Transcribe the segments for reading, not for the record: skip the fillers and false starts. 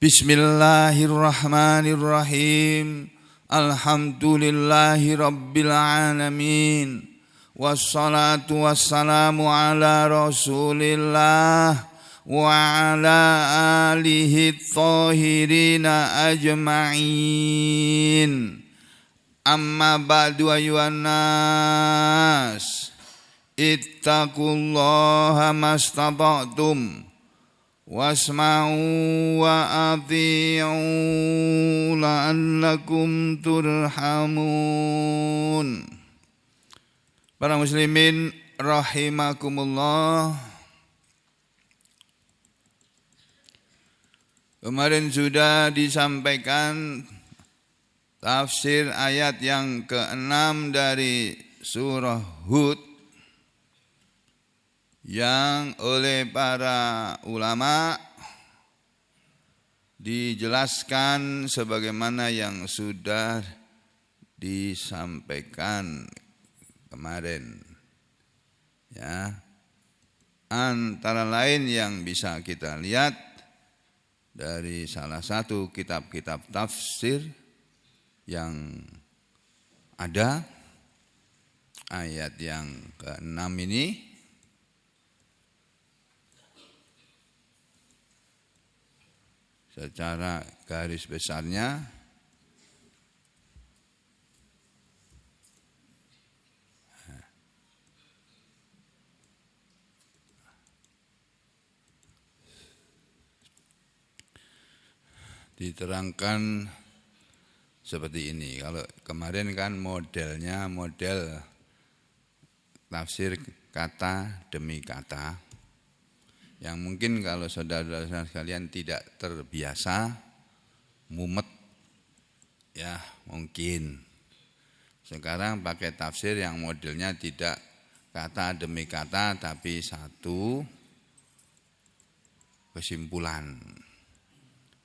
Bismillahirrahmanirrahim. Alhamdulillahi rabbil alamin. Wassalatu wassalamu ala rasulillah wa ala alihi thahirina ajma'in. Amma ba'du ayuhan nas, ittaqullaha mastata'tum wasma'u wa ati'u la'allakum turhamun. Para muslimin rahimakumullah. Kemarin sudah disampaikan tafsir ayat yang ke-6 dari surah Hud yang oleh para ulama dijelaskan sebagaimana yang sudah disampaikan kemarin. Ya, antara lain yang bisa kita lihat dari salah satu kitab-kitab tafsir yang ada, ayat yang ke-6 ini secara garis besarnya diterangkan seperti ini. Kalau kemarin kan modelnya model tafsir kata demi kata, yang mungkin kalau saudara-saudara sekalian tidak terbiasa, mumet ya mungkin. Sekarang pakai tafsir yang modelnya tidak kata demi kata tapi satu kesimpulan.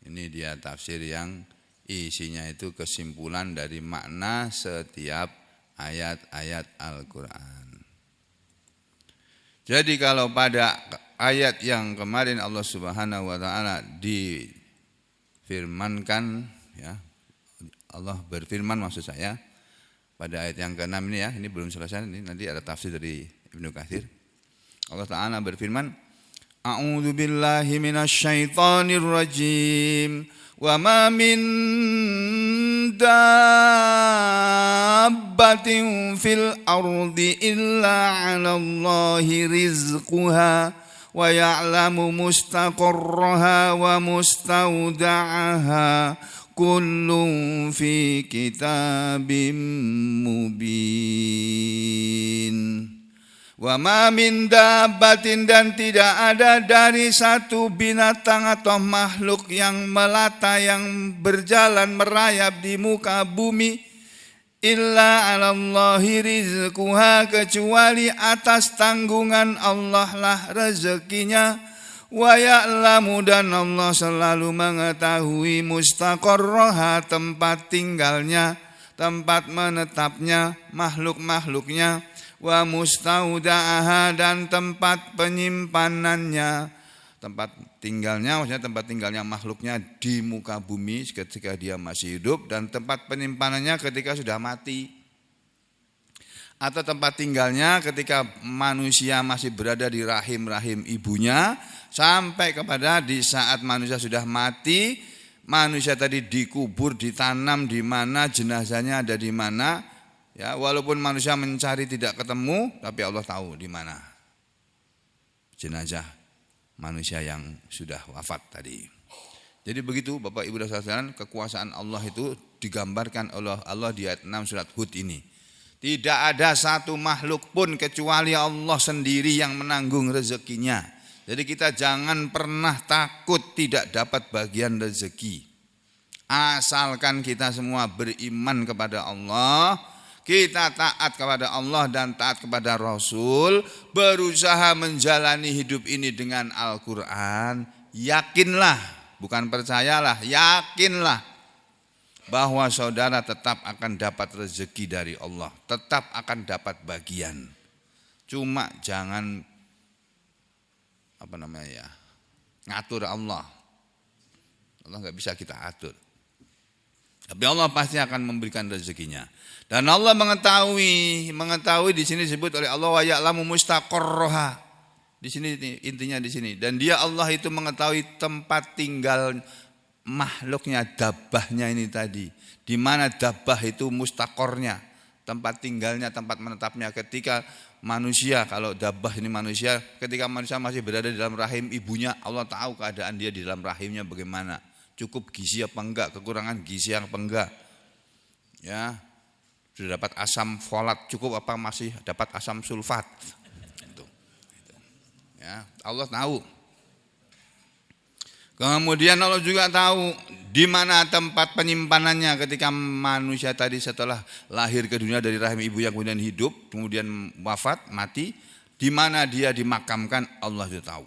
Ini dia tafsir yang isinya itu kesimpulan dari makna setiap ayat-ayat Al-Quran. Jadi kalau pada ayat yang kemarin Allah Subhanahu wa taala difirmankan, ya, Allah berfirman maksud saya pada ayat yang ke-6 ini, ya, ini belum selesai, ini nanti ada tafsir dari Ibnu Katsir. Allah taala berfirman, A'udzu billahi minasyaitonir rajim. Wa ma min dabbatin fil ardi illa 'alallahi rizquha wa ya'lamu mustaqarraha wa mustawda'aha kullun fi kitabim mubin. Wa ma min dabbatin, dan tidak ada dari satu binatang atau makhluk yang melata, yang berjalan merayap di muka bumi, illa 'alallahi rizquha, kecuali atas tanggungan Allah lah rezekinya. Wa ya'lamu, dan Allah selalu mengetahui mustaqarraha, tempat tinggalnya, tempat menetapnya makhluk-makhluknya. Wa mustauda'aha, dan tempat penyimpanannya, tempat tinggalnya, maksudnya tempat tinggalnya makhluknya di muka bumi ketika dia masih hidup, dan tempat penyimpanannya ketika sudah mati, atau tempat tinggalnya ketika manusia masih berada di rahim-rahim ibunya, sampai kepada di saat manusia sudah mati, manusia tadi dikubur, ditanam di mana, jenazahnya ada di mana. Ya, walaupun manusia mencari tidak ketemu, tapi Allah tahu di mana jenazah manusia yang sudah wafat tadi. Jadi begitu Bapak Ibu dan saudara, kekuasaan Allah itu digambarkan oleh Allah di ayat 6 surat Hud ini. Tidak ada satu makhluk pun kecuali Allah sendiri yang menanggung rezekinya. Jadi kita jangan pernah takut tidak dapat bagian rezeki. Asalkan kita semua beriman kepada Allah, kita taat kepada Allah dan taat kepada Rasul, berusaha menjalani hidup ini dengan Al-Quran, yakinlah, bukan percayalah, yakinlah bahwa saudara tetap akan dapat rezeki dari Allah, tetap akan dapat bagian. Cuma jangan ngatur Allah. Allah nggak bisa kita atur. Tapi Allah pasti akan memberikan rezekinya. Dan Allah mengetahui di sini disebut oleh Allah wa ya'lamu mustaqarraha. Di sini intinya di sini. Dan dia Allah itu mengetahui tempat tinggal makhluknya, dabbahnya ini tadi. Di mana dabbah itu mustaqornya, tempat tinggalnya, tempat menetapnya. Ketika manusia, kalau dabbah ini manusia, ketika manusia masih berada di dalam rahim ibunya, Allah tahu keadaan dia di dalam rahimnya bagaimana. Cukup gizi apa enggak, kekurangan gizi apa enggak. Ya, sudah dapat asam folat cukup apa masih dapat asam sulfat. Itu. Ya, Allah tahu. Kemudian Allah juga tahu di mana tempat penyimpanannya ketika manusia tadi setelah lahir ke dunia dari rahim ibu yang kemudian hidup, kemudian wafat, mati, di mana dia dimakamkan Allah sudah tahu.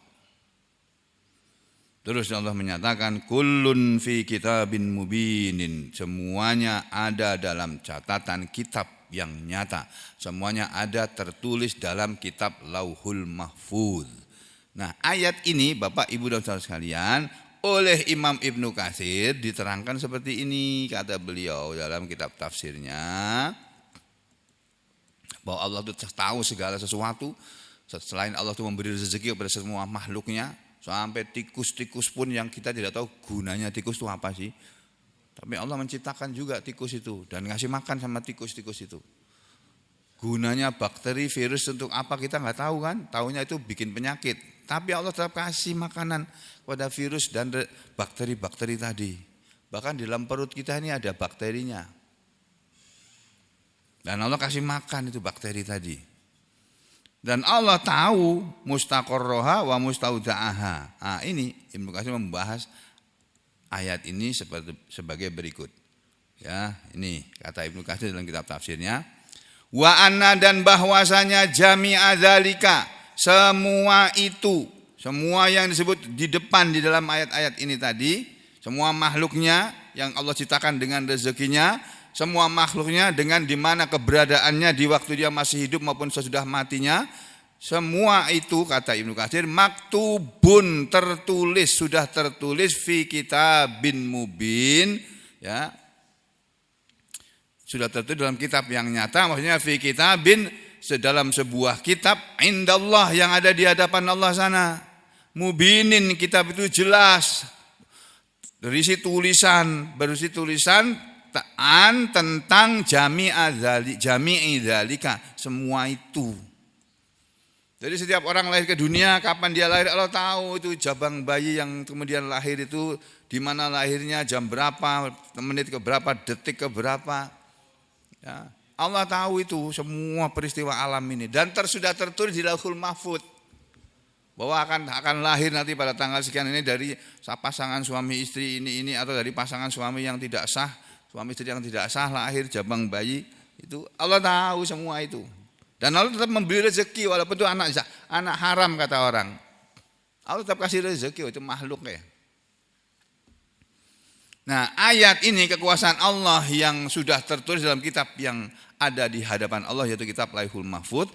Terus Allah menyatakan kullun fi kitabin mubinin, semuanya ada dalam catatan kitab yang nyata, semuanya ada tertulis dalam kitab Lauhul Mahfuz. Nah, ayat ini Bapak Ibu dan saudara sekalian oleh Imam Ibnu Katsir diterangkan seperti ini, kata beliau dalam kitab tafsirnya, bahwa Allah itu tahu segala sesuatu. Selain Allah itu memberi rezeki kepada semua makhluknya, sampai tikus-tikus pun yang kita tidak tahu gunanya tikus itu apa sih. Tapi Allah menciptakan juga tikus itu dan ngasih makan sama tikus-tikus itu. Gunanya bakteri, virus untuk apa kita nggak tahu kan? Taunya itu bikin penyakit. Tapi Allah tetap kasih makanan kepada virus dan bakteri-bakteri tadi. Bahkan di dalam perut kita ini ada bakterinya. Dan Allah kasih makan itu bakteri tadi. Dan Allah tahu mustaqarroha wa mustaudaaha. Nah, ini Ibnu Katsir membahas ayat ini sebagai berikut. Ya, ini kata Ibnu Katsir dalam kitab tafsirnya. Wa anna, dan bahwasanya jami'a dzalika, semua itu, semua yang disebut di depan di dalam ayat-ayat ini tadi, semua makhluknya yang Allah ciptakan dengan rezekinya, semua makhluknya dengan di mana keberadaannya di waktu dia masih hidup maupun sesudah matinya, semua itu kata Ibnu Katsir maktubun, tertulis, sudah tertulis fi kitabin mubin, ya. Sudah tertulis dalam kitab yang nyata, maksudnya fi kitabin, dalam sebuah kitab indallah yang ada di hadapan Allah sana. Mubinin, kitab itu jelas, berisi tulisan tentang jami'i dzalika, semua itu. Jadi setiap orang lahir ke dunia, kapan dia lahir Allah tahu. Itu jabang bayi yang kemudian lahir itu di mana lahirnya, jam berapa, menit ke berapa, detik ke berapa. Ya, Allah tahu itu semua peristiwa alam ini dan sudah tertulis di Lauhul Mahfuz bahwa akan lahir nanti pada tanggal sekian ini dari pasangan suami istri ini atau dari pasangan suami yang tidak sah, suami istri yang tidak sah lahir jabang bayi, itu Allah tahu semua itu. Dan Allah tetap memberi rezeki walaupun itu anak haram kata orang. Allah tetap kasih rezeki, itu makhluk ya. Nah, ayat ini kekuasaan Allah yang sudah tertulis dalam kitab yang ada di hadapan Allah, yaitu kitab Lauhul Mahfuz.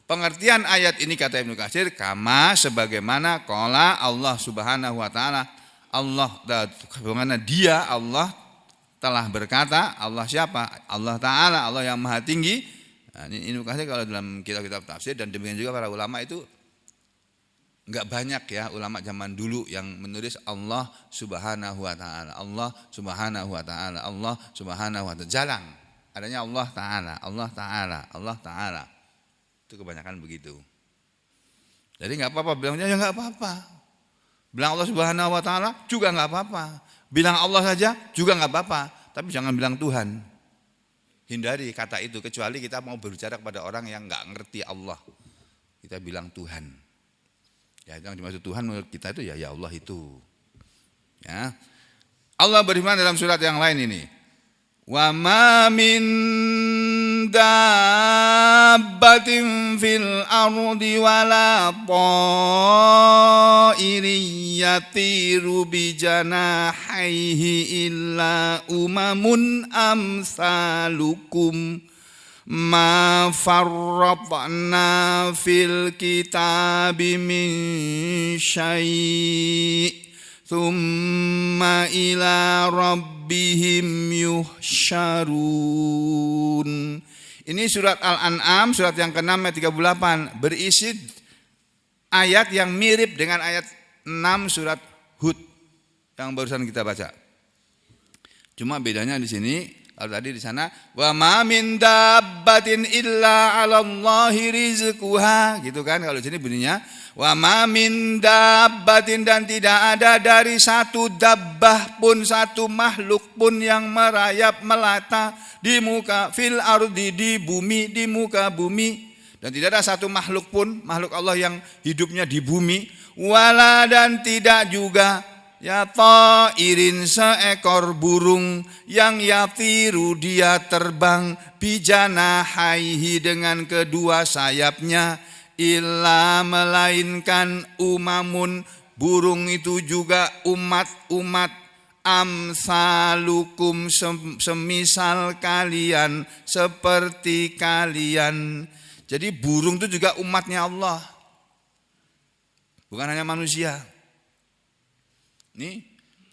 Pengertian ayat ini kata Ibnu Katsir, kama sebagaimana qala Allah Subhanahu wa taala, Allah bagaimana dia Allah telah berkata, Allah siapa? Allah taala, Allah yang maha tinggi. Nah, ini Ibnu Katsir kalau dalam kitab-kitab tafsir dan demikian juga para ulama itu enggak banyak ya ulama zaman dulu yang menulis Allah Subhanahu wa taala, Allah Subhanahu wa taala, Allah Subhanahu wa taala. Jarang. Adanya Allah taala, Allah taala, Allah taala. Itu kebanyakan begitu. Jadi enggak apa-apa bilangnya ya enggak apa-apa. Bilang Allah Subhanahu wa taala juga enggak apa-apa. Bilang Allah saja juga enggak apa-apa, tapi jangan bilang Tuhan. Hindari kata itu kecuali kita mau berbicara kepada orang yang enggak ngerti Allah. Kita bilang Tuhan. Ya, yang dimaksud Tuhan menurut kita itu ya Allah itu. Ya. Allah berfirman dalam surat yang lain ini. Wa ma min dabbatin fil ardi wala ta'irin yatiru bi janahihi illa umamun amsalukum. Ma farratna fil kitabi min syai' thumma ila rabbihim yuhsyarun. Ini surat Al-An'am, surat yang ke-6 ayat 38, berisi ayat yang mirip dengan ayat 6 surat Hud yang barusan kita baca. Cuma bedanya di sini, kalau tadi di sana wa ma min dabbatin illa 'alallahi rizquha, gitu kan. Kalau di sini bunyinya wa ma min dabbatin, dan tidak ada dari satu dabbah pun, satu makhluk pun yang merayap melata di muka fil ardi, di bumi, di muka bumi. Dan tidak ada satu makhluk pun, makhluk Allah yang hidupnya di bumi, wala, dan tidak juga ya ta'irin, seekor burung yang yatiru, dia terbang, bijanahaihi, dengan kedua sayapnya, illa, melainkan umamun, burung itu juga umat-umat, amsalukum, semisal kalian, seperti kalian. Jadi burung itu juga umatnya Allah, bukan hanya manusia. Nih,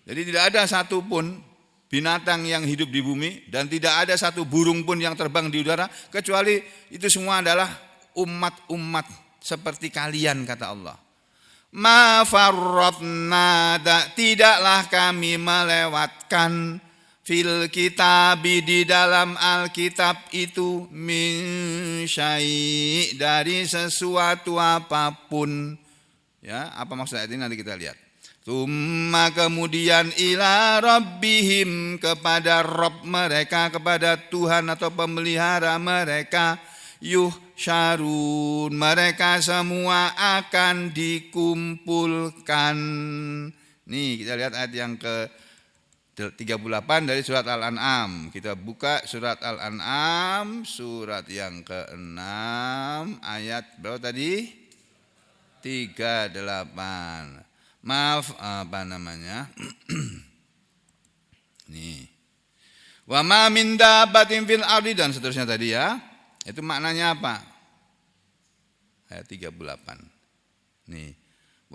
jadi tidak ada satupun binatang yang hidup di bumi dan tidak ada satu burung pun yang terbang di udara, kecuali itu semua adalah umat-umat seperti kalian, kata Allah. Ma farratna, tidaklah kami melewatkan, fil kitabi, di dalam Alkitab itu, min syai', dari sesuatu apapun. Ya, apa maksud ayat ini nanti kita lihat. Tsumma, kemudian, ila rabbihim, kepada Rabb mereka, kepada Tuhan atau pemelihara mereka, yuhsyarun, mereka semua akan dikumpulkan. Nih kita lihat ayat yang ke-38 dari surat Al-An'am. Kita buka surat Al-An'am, surat yang ke-6, ayat berapa tadi? 38. Maaf, apa namanya? Nih. Wa ma min dabbatin fil ardi, dan seterusnya tadi ya. Itu maknanya apa? Ayat 38. Nih.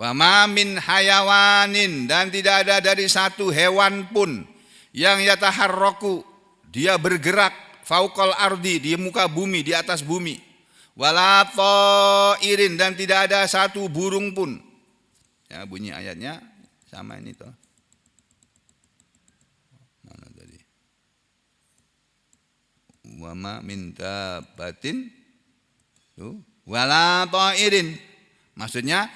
Wa ma min hayawanin, dan tidak ada dari satu hewan pun yang yataharraku, dia bergerak, fauqal ardi, di muka bumi, di atas bumi. Wala ta'irin, dan tidak ada satu burung pun. Ya, bunyi ayatnya sama ini toh. Mana tadi? Wa ma min dabbatin wala ta'irin. Maksudnya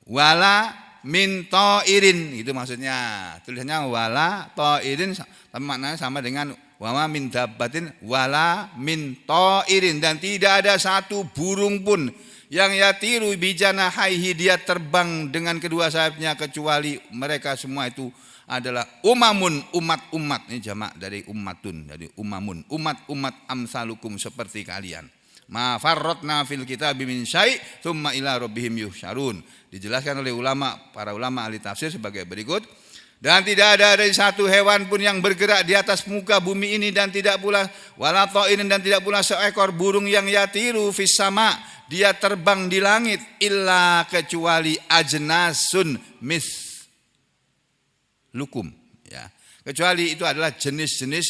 wala min ta'irin, itu maksudnya. Tulisannya wala ta'irin, tapi maknanya sama dengan wa ma min dabbatin wala min ta'irin, dan tidak ada satu burung pun yang yatiru bijanahaihi, dia terbang dengan kedua sayapnya, kecuali mereka semua itu adalah umamun, umat-umat. Ini jamak dari ummatun, dari umamun, umat-umat, amsalukum, seperti kalian. Ma farratna fil kitabi min syai' tsumma ila rabbihim yuhsyarun. Dijelaskan oleh para ulama ahli tafsir sebagai berikut. Dan tidak ada dari satu hewan pun yang bergerak di atas muka bumi ini, dan tidak pula wala ta'irin, dan tidak pula seekor burung yang yatiru fis sama, dia terbang di langit, illa, kecuali ajnasun mislukum, ya. Kecuali itu adalah jenis-jenis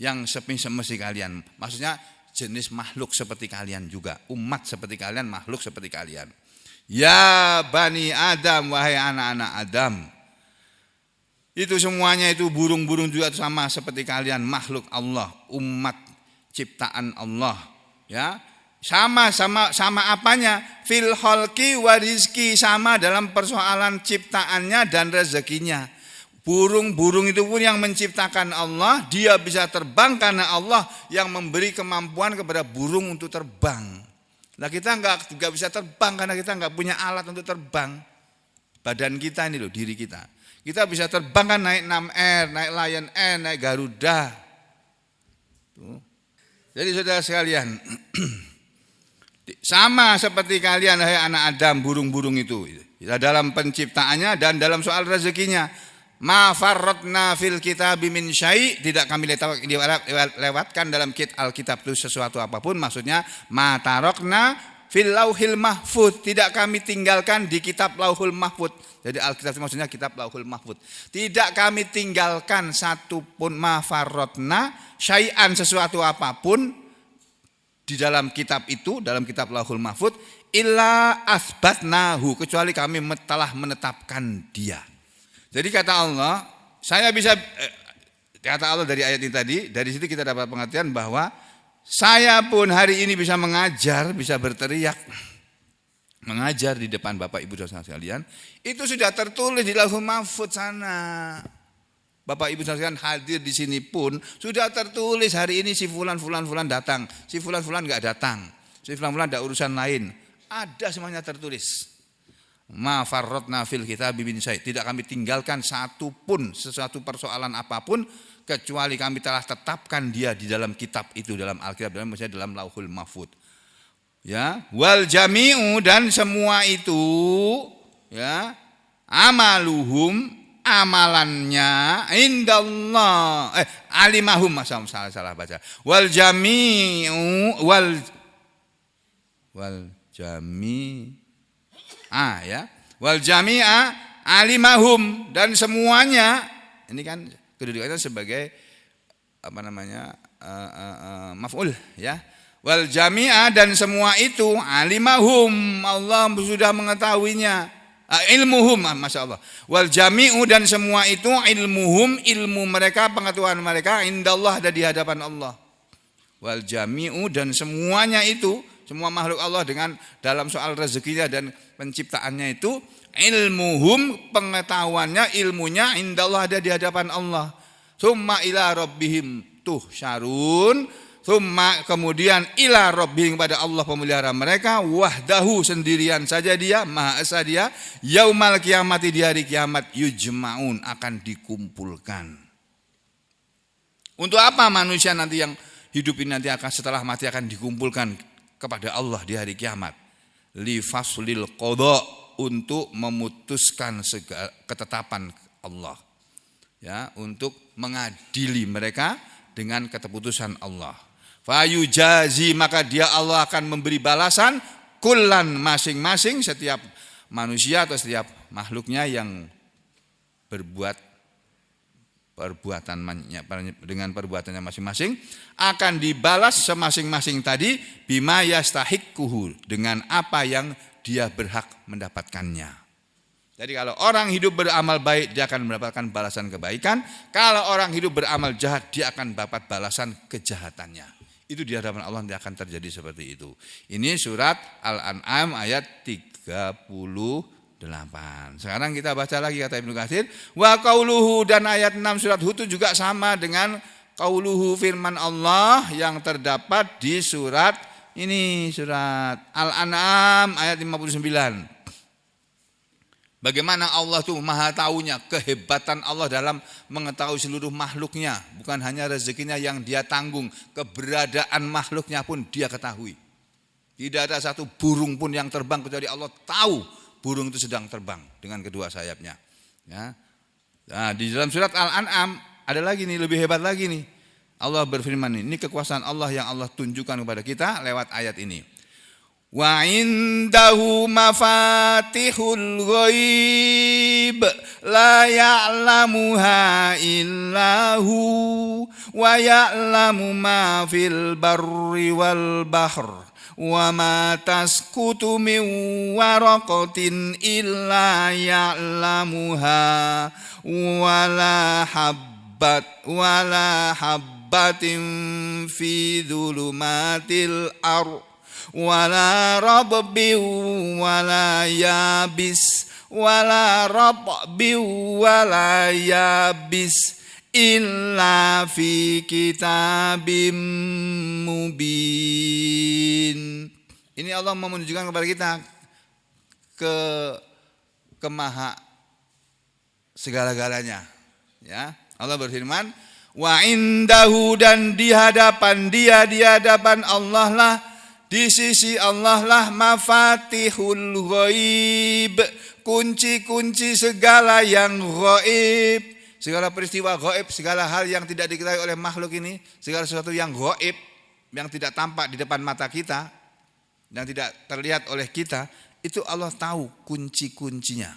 yang semesti kalian. Maksudnya jenis makhluk seperti kalian juga, umat seperti kalian, makhluk seperti kalian. Ya bani Adam, wahai anak-anak Adam. Itu semuanya itu burung-burung juga sama seperti kalian, makhluk Allah, umat ciptaan Allah, ya. Sama apanya? Fil khalqi wa rizki, sama dalam persoalan ciptaannya dan rezekinya. Burung-burung itu pun yang menciptakan Allah, dia bisa terbang karena Allah yang memberi kemampuan kepada burung untuk terbang. Nah, kita nggak bisa terbang karena kita nggak punya alat untuk terbang. Badan kita ini loh, diri kita. Kita bisa terbang kan, naik 6R, naik Lion Air, naik Garuda. Tuh. Jadi saudara sekalian, sama seperti kalian, hai anak Adam, burung-burung itu. Dalam penciptaannya dan dalam soal rezekinya. Ma farratna fil kitabi min syai', tidak kami lewatkan dalam Alkitab itu sesuatu apapun. Maksudnya ma tarokna fil lauhil mahfud, tidak kami tinggalkan di kitab lauhul mahfud. Jadi Alkitab itu maksudnya kitab lauhul mahfud. Tidak kami tinggalkan satupun ma farrotna syai'an, sesuatu apapun di dalam kitab itu, dalam kitab lauhul mahfud, illa asbatnahu, kecuali kami telah menetapkan dia. Jadi kata Allah, saya bisa kata Allah dari ayat ini tadi, dari situ kita dapat pengertian bahwa saya pun hari ini bisa mengajar, bisa berteriak, mengajar di depan Bapak Ibu saudara sekalian, itu sudah tertulis di lauhul mahfud sana. Bapak Ibu saudara sekalian hadir di sini pun sudah tertulis hari ini si fulan datang, si fulan enggak datang, si fulan ada urusan lain. Ada semuanya tertulis. Ma farratna fil kitabi min syai', tidak kami tinggalkan satupun sesuatu persoalan apapun kecuali kami telah tetapkan dia di dalam kitab itu, dalam Alkitab, dalam lauhul mahfud. Ya, wal jami'u, dan semua itu ya, amaluhum, amalannya indallah, alimahum, salah baca. Wal jami'u wal jami'a ya, wal jami'a alimahum, dan semuanya, ini kan kedudukannya sebagai apa namanya, maf'ul ya. Wal jami'a, dan semua itu alimahum, Allah sudah mengetahuinya, ilmuhum, masya Allah. Wal jami'u, dan semua itu ilmuhum, ilmu mereka, pengetahuan mereka, indallah, ada di hadapan Allah. Wal jami'u, dan semuanya itu, semua makhluk Allah dengan dalam soal rezekinya dan penciptaannya itu, ilmuhum, pengetahuannya, ilmunya, indallah, ada di hadapan Allah. Summa ila rabbihim tuhsyarun, summa, kemudian ila rabbihim, kepada Allah pemelihara mereka, wahdahu, sendirian saja dia, maha esa dia, yaumal kiamati, di hari kiamat, yujma'un, akan dikumpulkan. Untuk apa manusia nanti yang hidup ini nanti akan setelah mati akan dikumpulkan kepada Allah di hari kiamat? Li faslil qada, untuk memutuskan ketetapan Allah. Ya, untuk mengadili mereka dengan keputusan Allah. Fayujazi, maka dia Allah akan memberi balasan kullan, masing-masing, setiap manusia atau setiap makhluknya yang berbuat perbuatannya dengan perbuatannya masing-masing, akan dibalas semasing-masing tadi bima yastahiquhu, dengan apa yang dia berhak mendapatkannya. Jadi kalau orang hidup beramal baik, dia akan mendapatkan balasan kebaikan. Kalau orang hidup beramal jahat, dia akan dapat balasan kejahatannya. Itu di hadapan Allah yang akan terjadi seperti itu. Ini surat Al-An'am ayat 38. Sekarang kita baca lagi kata Ibnu Katsir, wa qauluhu, dan ayat 6 surat Hud juga sama dengan qauluhu, firman Allah yang terdapat di surat ini, surat Al-An'am ayat 59. Bagaimana Allah tuh maha taunya, kehebatan Allah dalam mengetahui seluruh makhluknya. Bukan hanya rezekinya yang dia tanggung, keberadaan makhluknya pun dia ketahui. Tidak ada satu burung pun yang terbang kecuali Allah tahu burung itu sedang terbang dengan kedua sayapnya. Ya. Nah, di dalam surat Al-An'am ada lagi nih, lebih hebat lagi nih. Allah berfirman, ini kekuasaan Allah yang Allah tunjukkan kepada kita lewat ayat ini. Wa indahu mafatihul ghaib la ya'lamuha illahu wa ya'lamu ma fil barri wal bahr wa ma tasqutu min waraqatin illa ya'lamuha wala habbatin fi dhulumatil ardh wala rabbi wala yabis wala rabbi wala yabis illa fi kitabim mubin. Ini Allah menunjukkan kepada kita ke maha segala-galanya. Ya, Allah berfirman, wa indahu, dan di hadapan dia, di hadapan Allah lah, di sisi Allah lah, mafatihul ghaib, kunci-kunci segala yang ghaib, segala peristiwa ghaib, segala hal yang tidak diketahui oleh makhluk ini, segala sesuatu yang ghaib, yang tidak tampak di depan mata kita, yang tidak terlihat oleh kita, itu Allah tahu kunci-kuncinya,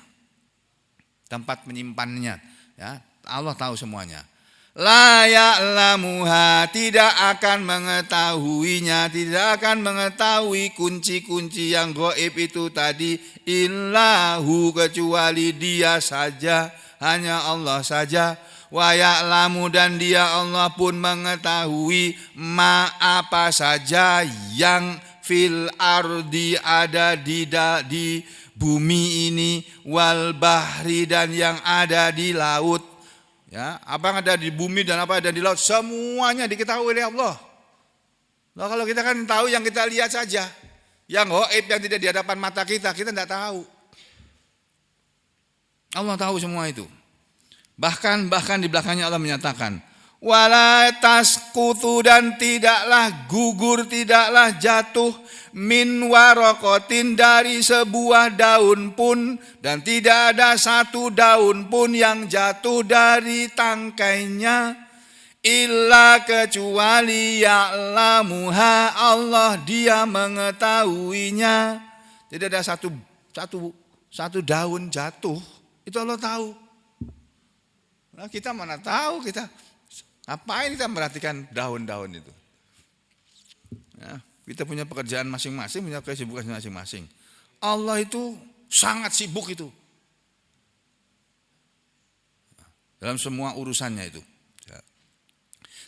tempat menyimpannya, ya. Allah tahu semuanya. La ya'lamuha, tidak akan mengetahuinya, tidak akan mengetahui kunci-kunci yang gaib itu tadi, illahu, kecuali Dia saja, hanya Allah saja. Wa ya'lamu, dan Dia Allah pun mengetahui ma, apa saja yang fil ardi, ada di bumi ini, wal bahri, dan yang ada di laut. Ya, apa yang ada di bumi dan apa yang ada di laut, semuanya diketahui oleh Allah. Nah, kalau kita kan tahu yang kita lihat saja, yang gaib, yang tidak di hadapan mata kita tidak tahu. Allah tahu semua itu. Bahkan di belakangnya Allah menyatakan, wala tasqutu, dan tidaklah gugur, tidaklah jatuh, min waraqatin, dari sebuah daun pun, dan tidak ada satu daun pun yang jatuh dari tangkainya, illa, kecuali ya'lamuha, Allah Dia mengetahuinya. Tidak ada satu daun jatuh, itu Allah tahu. Nah, kita mana tahu, kita ngapain kita memperhatikan daun-daun itu? Ya, kita punya pekerjaan masing-masing, punya kesibukan masing-masing. Allah itu sangat sibuk itu dalam semua urusannya itu. Ya.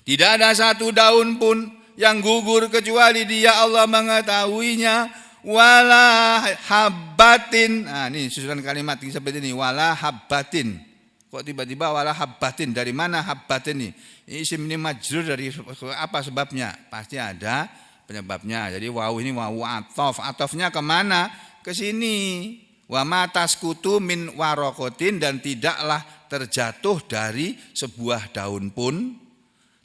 Tidak ada satu daun pun yang gugur kecuali Dia Allah mengetahuinya. Wala habbatin. Nah, ini susunan kalimat seperti ini, wala habbatin. Kok tiba-tiba wala habbatin? Dari mana habbatin ini? Isim ini majrur, dari apa sebabnya? Pasti ada penyebabnya. Jadi wawu ini wawu atof. Atofnya kemana? Ke sini. Wa ma tasqutu min waraqatin, dan tidaklah terjatuh dari sebuah daun pun.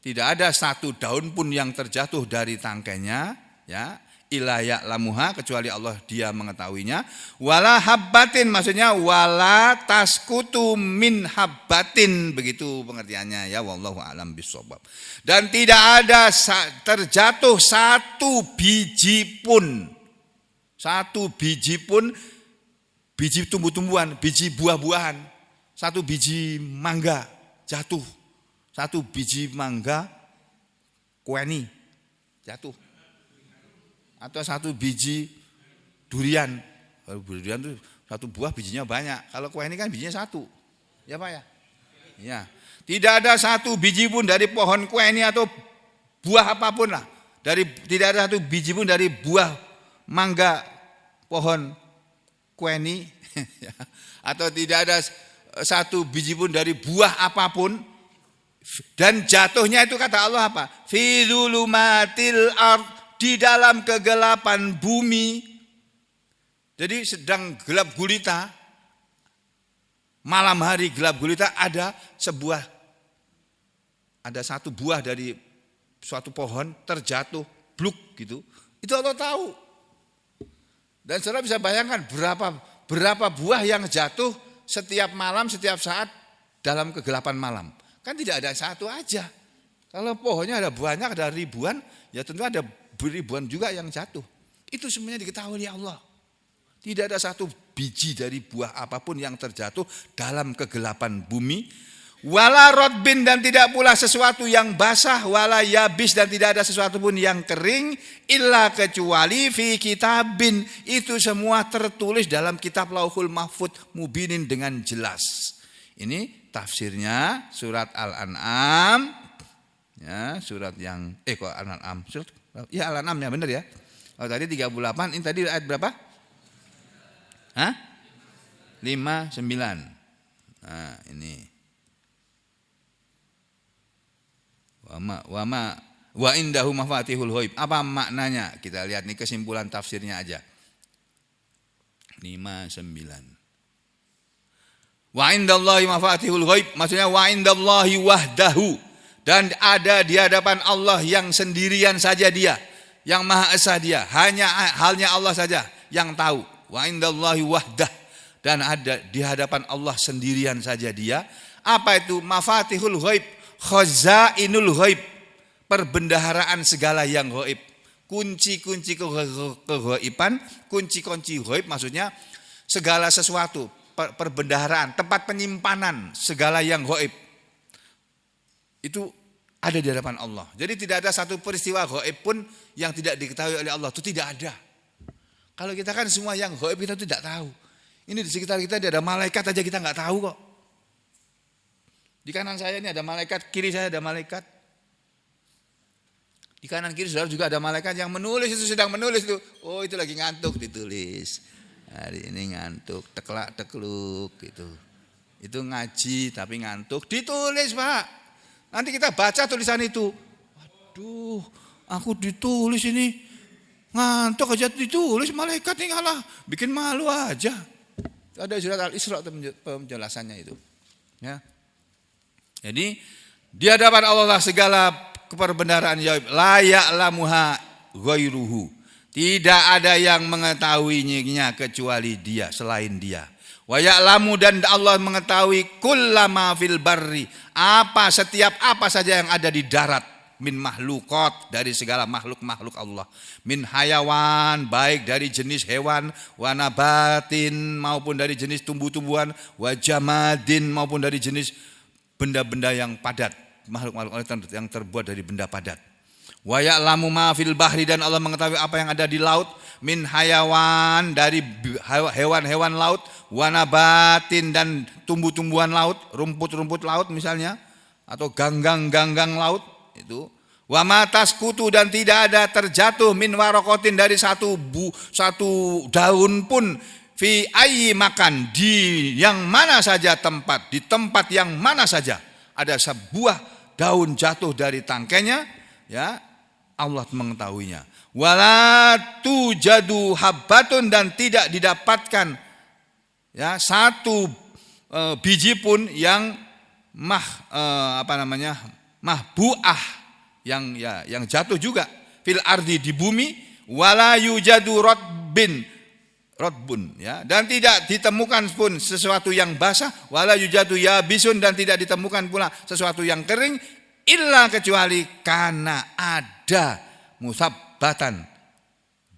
Tidak ada satu daun pun yang terjatuh dari tangkainya, ya. Illa ya'lamuha, kecuali Allah Dia mengetahuinya. Wala habbatin, maksudnya wala tasqutu min habbatin, begitu pengertiannya, ya. Wallahu a'lam bishawab. Dan tidak ada terjatuh satu biji pun, biji tumbuh-tumbuhan, biji buah-buahan, satu biji mangga jatuh, satu biji mangga kueni jatuh, atau satu biji durian. Kalau durian itu satu buah bijinya banyak. Kalau kue ini kan bijinya satu. Ya Pak ya? Ya. Tidak ada satu biji pun dari pohon kue ini atau buah apapun lah. Tidak ada satu biji pun dari buah mangga pohon kue ini. Atau tidak ada satu biji pun dari buah apapun. Dan jatuhnya itu kata Allah apa? Fi dzulumatil ardh, di dalam kegelapan bumi. Jadi sedang gelap gulita, malam hari gelap gulita, ada satu buah dari suatu pohon terjatuh bluk gitu. Itu Allah tahu. Dan saudara bisa bayangkan berapa buah yang jatuh setiap malam, setiap saat dalam kegelapan malam. Kan tidak ada satu aja. Kalau pohonnya ada banyak, ada ribuan, ya tentu ada ribuan juga yang jatuh. Itu semuanya diketahui oleh Allah. Tidak ada satu biji dari buah apapun yang terjatuh dalam kegelapan bumi. Wala rotbin, dan tidak pula sesuatu yang basah. Wala yabis, dan tidak ada sesuatu pun yang kering. Illa, kecuali fi kitabin. Itu semua tertulis dalam kitab Lauhul Mahfud mubinin, dengan jelas. Ini tafsirnya surat Al-An'am. Ya, surat yang kok Al-An'am? Ya Al-An'am ya, benar ya. Oh, tadi 38, ini tadi ayat berapa? 59. Nah, ini. Wa indahu mafatihul ghaib. Apa maknanya? Kita lihat nih kesimpulan tafsirnya aja. 59. Wa indallahi mafatihul ghaib, maksudnya wa indallahi wahdahu. Dan ada di hadapan Allah yang sendirian saja Dia, yang Maha Esa Dia, halnya Allah saja yang tahu. Wa indallahi wahdah, dan ada di hadapan Allah sendirian saja Dia. Apa itu? Mafatihul ghaib, khazainul ghaib, perbendaharaan segala yang ghaib. kunci-kunci keghaiban, kunci-kunci ghaib maksudnya segala sesuatu, perbendaharaan, tempat penyimpanan segala yang ghaib. Itu ada di hadapan Allah. Jadi tidak ada satu peristiwa ghaib pun yang tidak diketahui oleh Allah, itu tidak ada. Kalau kita kan semua yang ghaib kita tidak tahu. Ini di sekitar kita ada malaikat aja kita nggak tahu kok. Di kanan saya ini ada malaikat, kiri saya ada malaikat. Di kanan kiri saudara juga ada malaikat yang menulis, itu sedang menulis itu. Oh, itu lagi ngantuk, ditulis. Hari ini ngantuk, teklak-tekluk gitu. Itu ngaji tapi ngantuk, ditulis, Pak. Nanti kita baca tulisan itu. Waduh, aku ditulis ini. Ngantuk aja ditulis, malaikat ini ngalah. Bikin malu aja. Ada surat Al-Isra penjelasannya itu. Ya. Jadi di hadapan Allah segala keperbendaharaan gaib la ya'lamuha ghairuhu. Tidak ada yang mengetahuinya kecuali Dia, selain Dia. Wa ya'lamu, dan Allah mengetahui kullama fil barri, setiap apa saja yang ada di darat, min mahlukot, dari segala makhluk-makhluk Allah, min hayawan, baik dari jenis hewan, wa nabatin, maupun dari jenis tumbuh-tumbuhan, wa jamadin, maupun dari jenis benda-benda yang padat, makhluk-makhluk Allah yang terbuat dari benda padat. Wa ya'lamu ma fil bahri, dan Allah mengetahui apa yang ada di laut, min hayawan, dari hewan-hewan laut, wa nabatin, dan tumbuh-tumbuhan laut, rumput-rumput laut misalnya, atau ganggang-ganggang laut itu. Wa ma taskutu, dan tidak ada terjatuh min warokotin, dari satu daun pun, fi ayyi makan, di yang mana saja tempat, di tempat yang mana saja ada sebuah daun jatuh dari tangkainya, ya Allah mengetahuinya. Wala tujadu habbatun, dan tidak didapatkan ya satu biji pun yang mahbuah, yang jatuh juga fil ardi, di bumi, wala yujadu rotbun, ya, dan tidak ditemukan pun sesuatu yang basah, wala yujadu yabisun, dan tidak ditemukan pula sesuatu yang kering, illa kecuali karena ada musabbatan,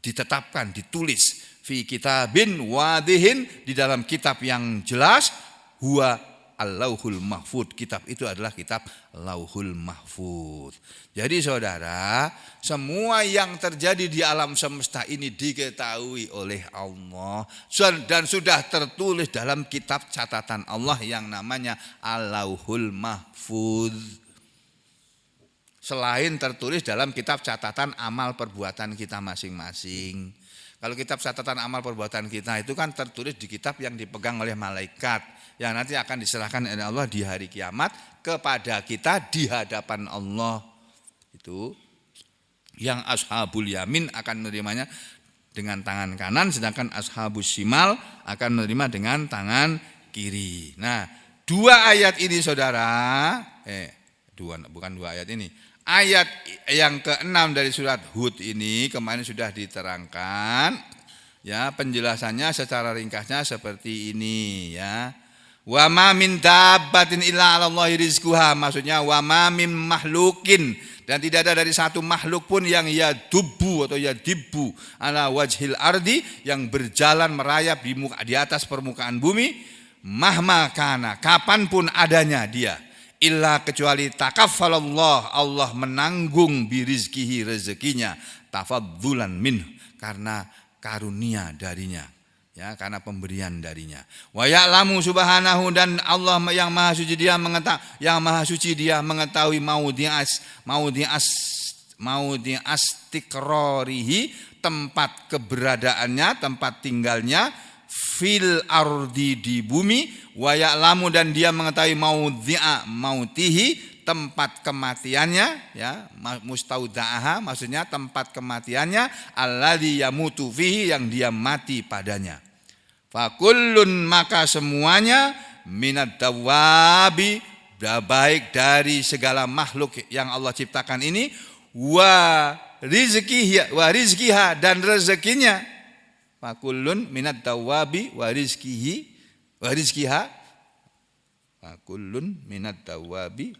ditetapkan, ditulis, fi kitabin wadihin, di dalam kitab yang jelas, huwa al-lauhul mahfud. Kitab itu adalah kitab lauhul mahfud. Jadi saudara, semua yang terjadi di alam semesta ini diketahui oleh Allah dan sudah tertulis dalam kitab catatan Allah yang namanya al-lauhul mahfud. Selain tertulis dalam kitab catatan amal perbuatan kita masing-masing. Kalau kitab catatan amal perbuatan kita itu kan tertulis di kitab yang dipegang oleh malaikat, yang nanti akan diserahkan oleh Allah di hari kiamat kepada kita di hadapan Allah. Itu yang ashabul yamin akan menerimanya dengan tangan kanan, sedangkan ashabus shimal akan menerima dengan tangan kiri. Nah, dua ayat ini saudara, bukan dua ayat ini. Ayat yang ke-6 dari surat Hud ini kemarin sudah diterangkan, ya, penjelasannya secara ringkasnya seperti ini, ya. Wa ma min dabbatin illa 'alallahi rizquha, maksudnya wa ma min mahlukin, dan tidak ada dari satu makhluk pun yang yadubbu atau yadibbu ala wajhil ardi, yang berjalan merayap di atas permukaan bumi, mahma kana, kapanpun adanya dia, illa kecuali takaffalallah, Allah menanggung birizkihi, rezekinya, tafadzulan min, karena karunia darinya, ya, karena pemberian darinya. Wa ya'lamu subhanahu, dan Allah yang maha suci dia mengetahui maudhi'as tikrorihi, tempat keberadaannya, tempat tinggalnya, fil ardi, di bumi, wa ya'lamu, dan dia mengetahui maudhi'a mautihi, tempat kematiannya, ya, mustauda'aha, maksudnya tempat kematiannya, alladzi yamutu fihi, yang dia mati padanya. Fakullun, maka semuanya, minad dawabi, baik dari segala makhluk yang Allah ciptakan ini, wa rizkiha, dan rezekinya. Fakullun minad dawabi wa rizkiha, fakullun minad dawabi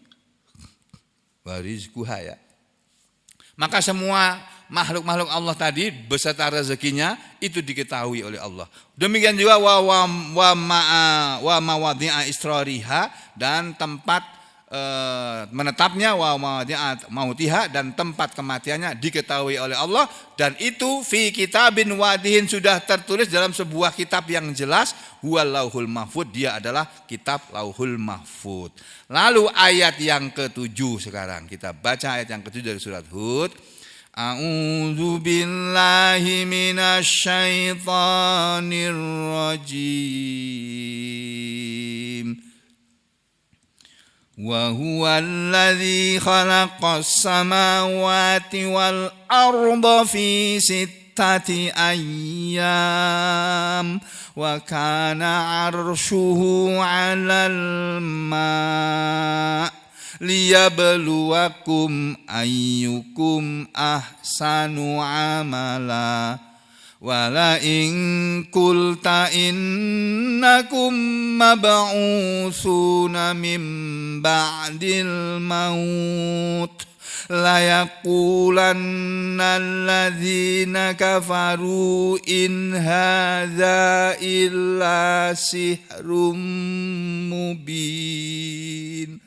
wa rizkuha, ya. Maka semua makhluk-makhluk Allah tadi beserta rezekinya itu diketahui oleh Allah. Demikian juga wa mawadhi'a israriha, dan tempat menetapnya, wa mautiha, dan tempat kematiannya diketahui oleh Allah, dan itu fi kitabin wadihin, sudah tertulis dalam sebuah kitab yang jelas, huwal lauhul mahfud, dia adalah kitab lauhul mahfud. Lalu ayat yang ke-7 sekarang kita baca ayat yang ke-7 dari surat Hud. A'udzu billahi minasyaitonir rajim. Wa huwallazi khalaqas samawati wal arda fi sittati ayyam wa kana 'arshuhu 'alal ma' liyabluwakum ayyukum ahsanu 'amala. Wala in qulta innakum mab'utsuna min ba'dil maut la yaqulanna alladzina kafaru in hadza illa sihrun mubin.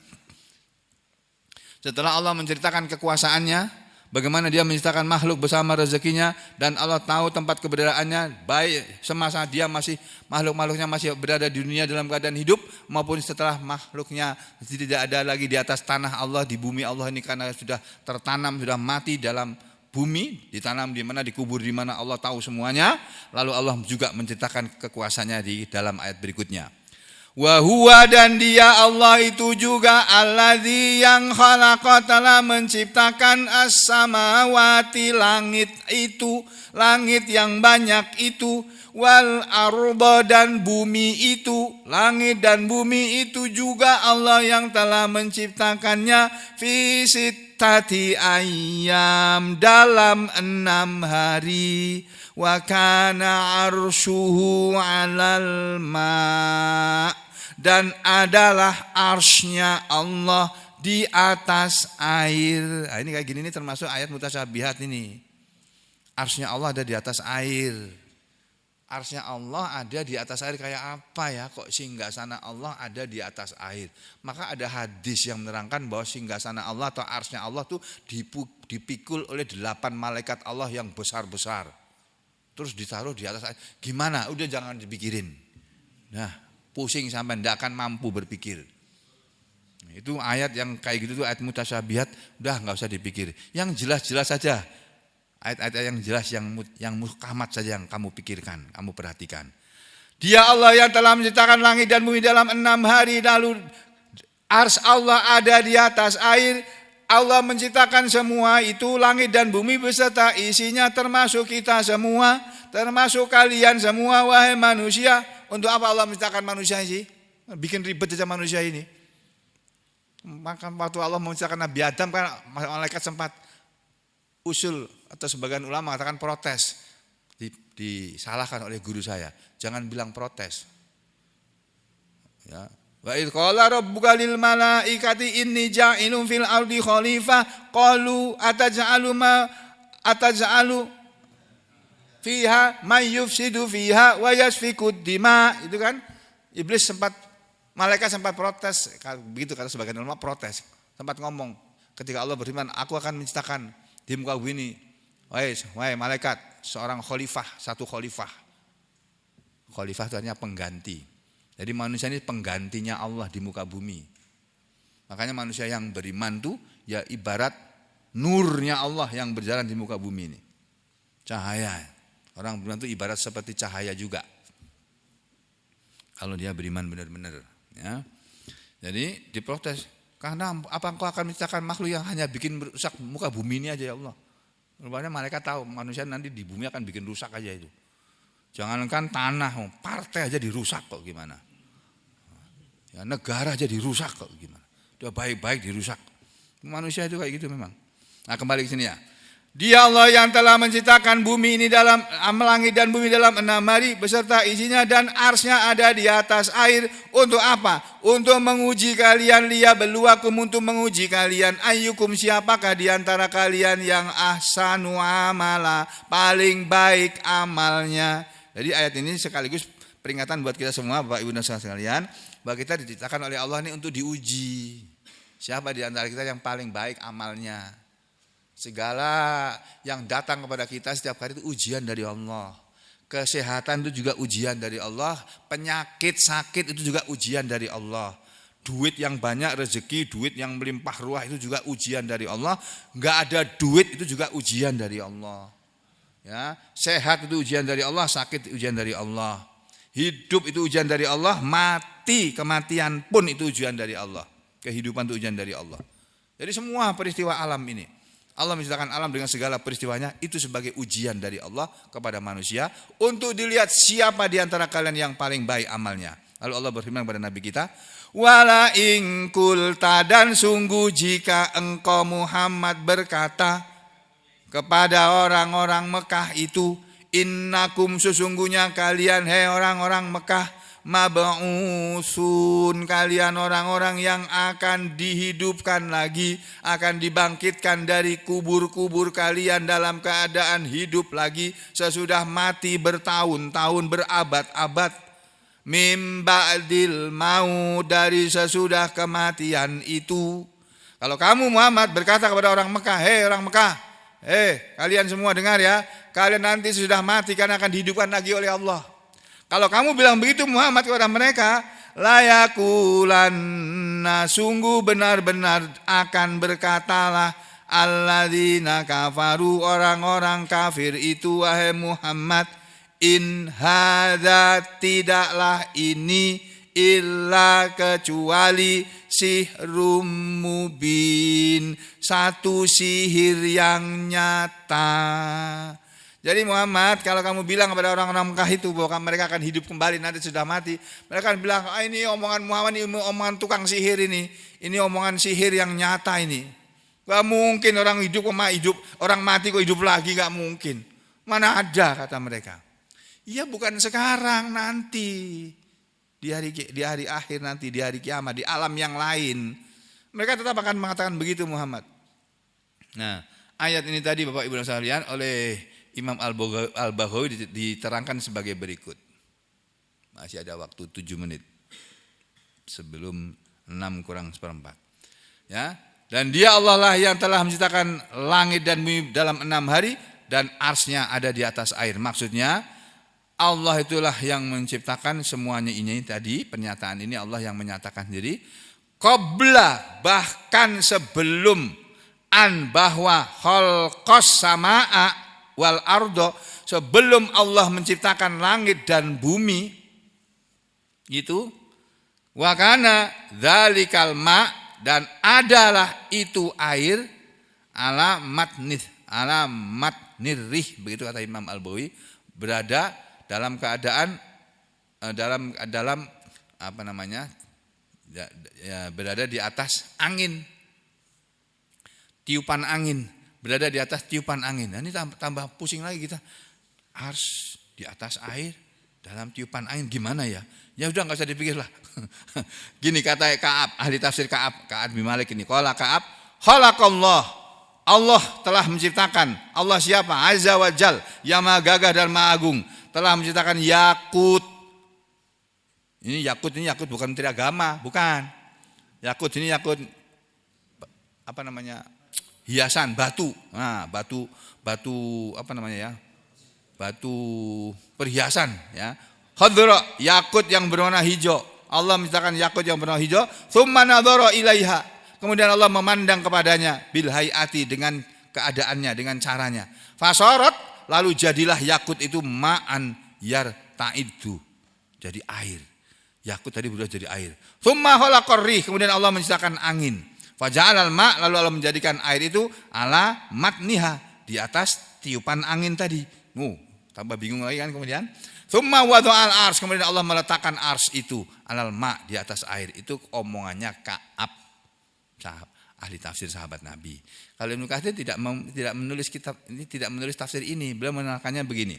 Setelah Allah menceritakan kekuasaannya, bagaimana dia menciptakan makhluk bersama rezekinya, dan Allah tahu tempat keberadaannya baik semasa dia masih makhluk-makhluknya masih berada di dunia dalam keadaan hidup, maupun setelah makhluknya tidak ada lagi di atas tanah Allah, di bumi Allah ini, karena sudah tertanam, sudah mati dalam bumi, ditanam di mana, dikubur di mana, Allah tahu semuanya. Lalu Allah juga menceritakan kekuasaannya di dalam ayat berikutnya. Wa huwa, dan dia Allah itu juga alladzi yang khalaqa, telah menciptakan as-samawati, langit itu, langit yang banyak itu, wal arda, dan bumi itu, langit dan bumi itu juga Allah yang telah menciptakannya fi sittati ayyam, dalam 6 hari. Wa kana 'arshuhu 'alal ma', dan adalah arsy-Nya Allah di atas air. Nah, ini kayak gini, ini termasuk ayat mutasyabihat ini. Arsy-Nya Allah ada di atas air. Arsy-Nya Allah ada di atas air kayak apa ya? Kok singgasana Allah ada di atas air? Maka ada hadis yang menerangkan bahwa singgasana Allah atau arsy-Nya Allah tuh dipikul oleh 8 malaikat Allah yang besar-besar. Terus ditaruh di atas air. Gimana? Udah jangan dipikirin. Nah, pusing sampai tidak akan mampu berpikir. Itu ayat yang kayak gitu tuh ayat mutasyabihat, udah nggak usah dipikir. Yang jelas-jelas saja, ayat-ayat yang jelas, yang muhkamat saja yang kamu pikirkan, kamu perhatikan. Dia Allah yang telah menciptakan langit dan bumi dalam 6 hari, lalu arsy Allah ada di atas air. Allah menciptakan semua itu, langit dan bumi beserta isinya, termasuk kita semua, termasuk kalian semua, wahai manusia. Untuk apa Allah menciptakan manusia sih? Bikin ribet aja manusia ini. Maka waktu Allah menciptakan Nabi Adam, kan malaikat sempat usul, atau sebagian ulama mengatakan protes. Disalahkan oleh guru saya. Jangan bilang protes. Ya. Wa idz qala rabbuka lil malaikati inni ja'ilun fil ardi khalifah qalu ataj'alu fiha may yufsidu fiha wa yasfikud dima. Itu kan iblis malaikat sempat protes, begitu kata sebagian ulama, protes, sempat ngomong ketika Allah berfirman, aku akan menciptakan di muka bumi ini, wahai malaikat, seorang khalifah, satu khalifah. Khalifah itu artinya pengganti. Jadi manusia ini penggantinya Allah di muka bumi. Makanya manusia yang beriman tuh ya ibarat nurnya Allah yang berjalan di muka bumi ini. Cahaya. Orang beriman itu ibarat seperti cahaya juga. Kalau dia beriman benar-benar. Ya. Jadi diprotes. Karena apa engkau akan menciptakan makhluk yang hanya bikin rusak muka bumi ini aja ya Allah. Rupanya mereka tahu manusia nanti di bumi akan bikin rusak aja itu. Jangankan tanah, partai aja dirusak kok gimana. Ya, negara aja dirusak kok gimana. Udah baik-baik dirusak. Manusia itu kayak gitu memang. Nah kembali ke sini ya. Dia Allah yang telah menciptakan bumi ini dalam langit dan bumi dalam 6 hari beserta isinya dan arsnya ada di atas air. Untuk apa? Untuk menguji kalian, liyabluwakum, untuk menguji kalian, ayyukum, siapakah di antara kalian yang ahsanu amala, paling baik amalnya. Jadi ayat ini sekaligus peringatan buat kita semua Bapak Ibu dan saudara sekalian, bahwa kita diciptakan oleh Allah ini untuk diuji. Siapa di antara kita yang paling baik amalnya? Segala yang datang kepada kita setiap hari itu ujian dari Allah. Kesehatan itu juga ujian dari Allah. Penyakit, sakit itu juga ujian dari Allah. Duit yang banyak, rezeki, duit yang melimpah ruah itu juga ujian dari Allah. Enggak ada duit itu juga ujian dari Allah. Ya, sehat itu ujian dari Allah, sakit itu ujian dari Allah. Hidup itu ujian dari Allah, mati, kematian pun itu ujian dari Allah. Kehidupan itu ujian dari Allah. Jadi semua peristiwa alam ini, Allah menciptakan alam dengan segala peristiwanya itu sebagai ujian dari Allah kepada manusia untuk dilihat siapa di antara kalian yang paling baik amalnya. Lalu Allah berfirman kepada Nabi kita, wala in qulta, dan sungguh jika engkau Muhammad berkata kepada orang-orang Mekah itu, innakum, sesungguhnya kalian hai orang-orang Mekah, mab'usun, kalian orang-orang yang akan dihidupkan lagi, akan dibangkitkan dari kubur-kubur kalian dalam keadaan hidup lagi sesudah mati bertahun-tahun, berabad-abad. Mim ba'dil maut, dari sesudah kematian itu. Kalau kamu Muhammad berkata kepada orang Mekah, hei orang Mekah, kalian semua dengar ya, kalian nanti sudah mati karena akan dihidupkan lagi oleh Allah. Kalau kamu bilang begitu Muhammad kepada mereka, layakulanna, sungguh benar-benar akan berkatalah alladzina kafaru, orang-orang kafir itu, wahai Muhammad, in hadza, tidaklah ini, illa kecuali sihrum mubin, satu sihir yang nyata. Jadi Muhammad, kalau kamu bilang kepada orang-orang Mekah itu bahwa mereka akan hidup kembali nanti sudah mati, mereka akan bilang, ini omongan Muhammad, ini omongan tukang sihir ini omongan sihir yang nyata ini. Gak mungkin orang hidup orang mati kok hidup lagi, gak mungkin. Mana ada, kata mereka. Iya, bukan sekarang, nanti di hari akhir nanti, di hari kiamat, di alam yang lain. Mereka tetap akan mengatakan begitu Muhammad. Nah, ayat ini tadi Bapak Ibu dan sekalian oleh Imam Al-Baghawi diterangkan sebagai berikut. Masih ada waktu 7 menit sebelum 6:4. Ya, dan dia Allah lah yang telah menciptakan langit dan bumi dalam 6 hari dan arsnya ada di atas air. Maksudnya Allah itulah yang menciptakan semuanya ini tadi, pernyataan ini Allah yang menyatakan sendiri. Qabla, bahkan sebelum, an, bahwa khalqas samaa wal ardo, sebelum Allah menciptakan langit dan bumi itu, wa kana dzalikal ma, dan adalah itu air, ala matnirih, begitu kata Imam Al-Baghawi, berada dalam keadaan dalam apa namanya, berada di atas angin, tiupan angin, berada di atas tiupan angin. Nah, ini tambah pusing lagi kita. Ars di atas air, dalam tiupan angin, gimana ya? Ya udah, nggak usah dipikir lah. Gini kata Ka'ab, ahli tafsir Ka'ab bin Malik ini. Qala Ka'ab, khalaqallah, Allah telah menciptakan. Allah siapa? Azza wa Jal, yang maha gagah dan maha agung, telah menciptakan yakut. Ini yakut bukan menteri agama, bukan. Yakut ini yakut apa namanya? Hiasan, batu. Nah, batu apa namanya ya? Batu perhiasan ya. Khadra, yakut yang berwarna hijau. Allah menciptakan yakut yang berwarna hijau. Tsumma nadhara ilaiha. Kemudian Allah memandang kepadanya bil hayati, dengan keadaannya, dengan caranya. Fasarat, lalu jadilah yakut itu ma'an yartaidu, jadi air. Yakut tadi sudah jadi air. Tsumma khalaqar rih, kemudian Allah menciptakan angin. Faja'alal ma', lalu Allah menjadikan air itu ala matniha, di atas tiupan angin tadi. Tambah bingung lagi kan kemudian. Tsumma wada'al ars, kemudian Allah meletakkan ars itu alal ma', di atas air. Itu omongannya Ka'ab. ahli tafsir sahabat Nabi. Kalau Ibnu Katsir tidak menulis kitab ini, tidak menulis tafsir ini, beliau menerangkannya begini.